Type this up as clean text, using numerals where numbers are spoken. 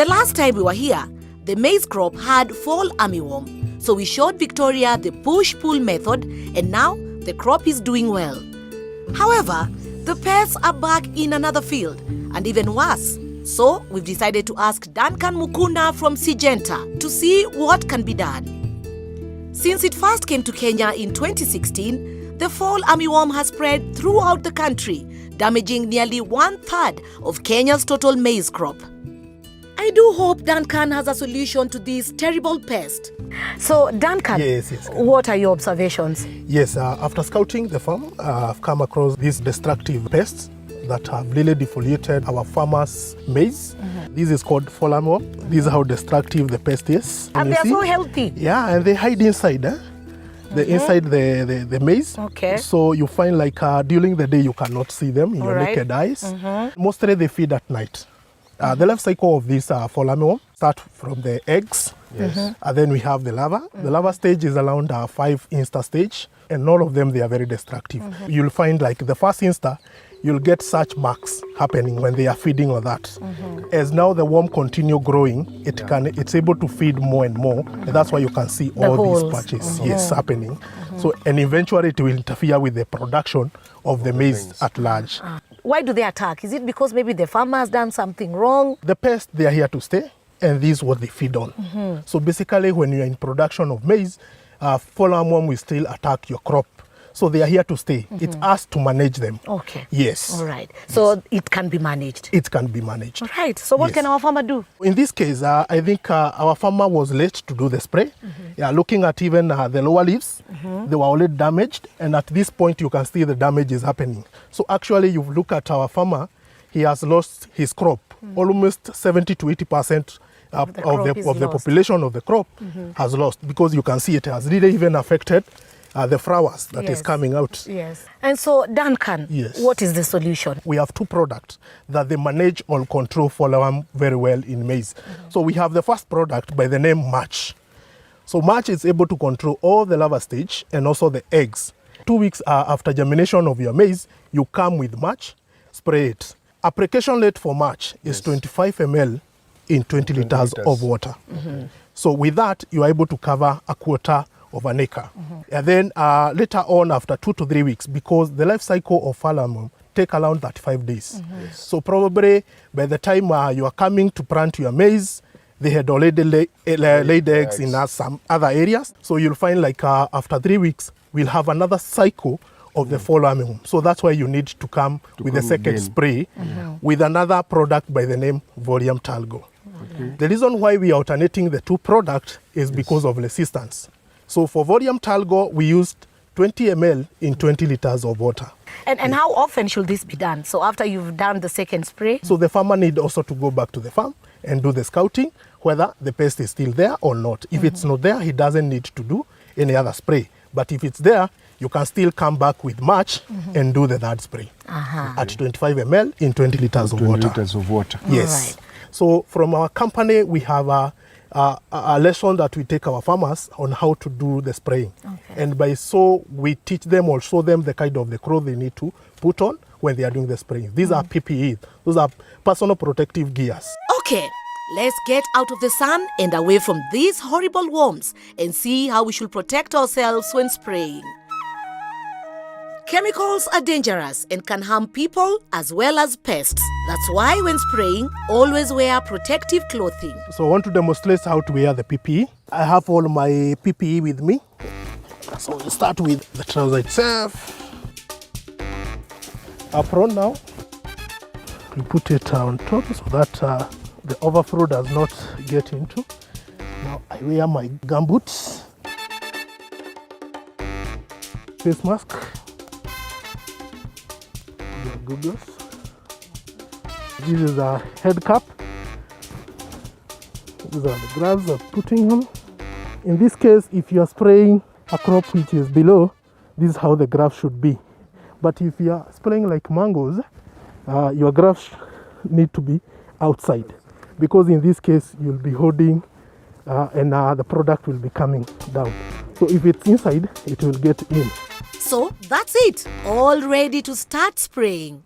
The last time we were here, the maize crop had fall armyworm. So we showed Victoria the push-pull method, and now the crop is doing well. However, the pests are back in another field, and even worse. So we've decided to ask Duncan Mukunda from Sygenta to see what can be done. Since it first came to Kenya in 2016, the fall armyworm has spread throughout the country, damaging nearly 1/3 of Kenya's total maize crop. I do hope Duncan has a solution to this terrible pest. So, Duncan, yes. What are your observations? Yes, after scouting the farm, I've come across these destructive pests that have really defoliated our farmers' maize. This is called fall armyworm. This is how destructive the pest is. And they're so healthy. Yeah, and they hide inside. Inside the maize. Okay. So you find like during the day you cannot see them in your naked eyes. Mostly they feed at night. The life cycle of this fall armyworm start from the eggs. Yes. And then we have the larva. The larva stage is around 5 insta stage, and all of them, they are very destructive. You'll find like the first insta, you'll get such marks happening when they are feeding on that. As now the worm continue growing, it's able to feed more and more, and that's why you can see all these patches happening. So, and eventually it will interfere with the production of the maize at large. Why do they attack? Is it because maybe the farmer has done something wrong? The pests, they are here to stay, and this is what they feed on. So basically, when you're in production of maize, fall armyworm will still attack your crop. So they are here to stay. It's us to manage them. Okay. Yes. All right. So it can be managed. It can be managed. All right. So what can our farmer do? In this case, I think our farmer was late to do the spray. Yeah, looking at even the lower leaves, they were already damaged. And at this point, you can see the damage is happening. So actually, you look at our farmer, he has lost his crop. Almost 70 to 80% of the population of the crop has lost, because you can see it has really even affected the flowers that is coming out. Yes. And so, Duncan, what is the solution? We have two products that they manage or control fall armyworm very well in maize. So we have the first product by the name Match. So Match is able to control all the larva stage and also the eggs. 2 weeks after germination of your maize, you come with Match, spray it. Application rate for Match is 25 ml in 20 liters of water. So with that, you are able to cover a quarter of an acre. And then later on, after 2 to 3 weeks, because the life cycle of fall armyworm take around 35 days. So probably by the time you are coming to plant your maize, they had already laid eggs in some other areas. So you'll find like after 3 weeks, we'll have another cycle of the fall armyworm. So that's why you need to come with a second spray with another product by the name Volume Talgo. The reason why we are alternating the two products is because of resistance. So for Volume Talgo, we used 20 ml in 20 liters of water. And how often should this be done? So after you've done the second spray? So the farmer need also to go back to the farm and do the scouting, whether the pest is still there or not. If it's not there, he doesn't need to do any other spray. But if it's there, you can still come back with Match and do the third spray at 25 ml in 20 liters of water. 20 liters of water. Yes. So from our company, we have a lesson that we take our farmers on how to do the spraying. And by so we teach them or show them the kind of the clothes they need to put on when they are doing the spraying. These are PPE. Those are personal protective gears. Okay, let's get out of the sun and away from these horrible worms and see how we should protect ourselves when spraying. Chemicals are dangerous and can harm people as well as pests. That's why when spraying, always wear protective clothing. So I want to demonstrate how to wear the PPE. I have all my PPE with me. So we'll start with the trouser itself. Apron now. We put it on top so that the overflow does not get into. Now I wear my gumboots. Face mask. Googles. This is a head cap. These are the gloves I'm putting on. In this case, if you are spraying a crop which is below, this is how the graph should be. But if you are spraying like mangoes, your graphs need to be outside, because in this case you'll be holding and the product will be coming down. So if it's inside, it will get in. So that's it, all ready to start spraying.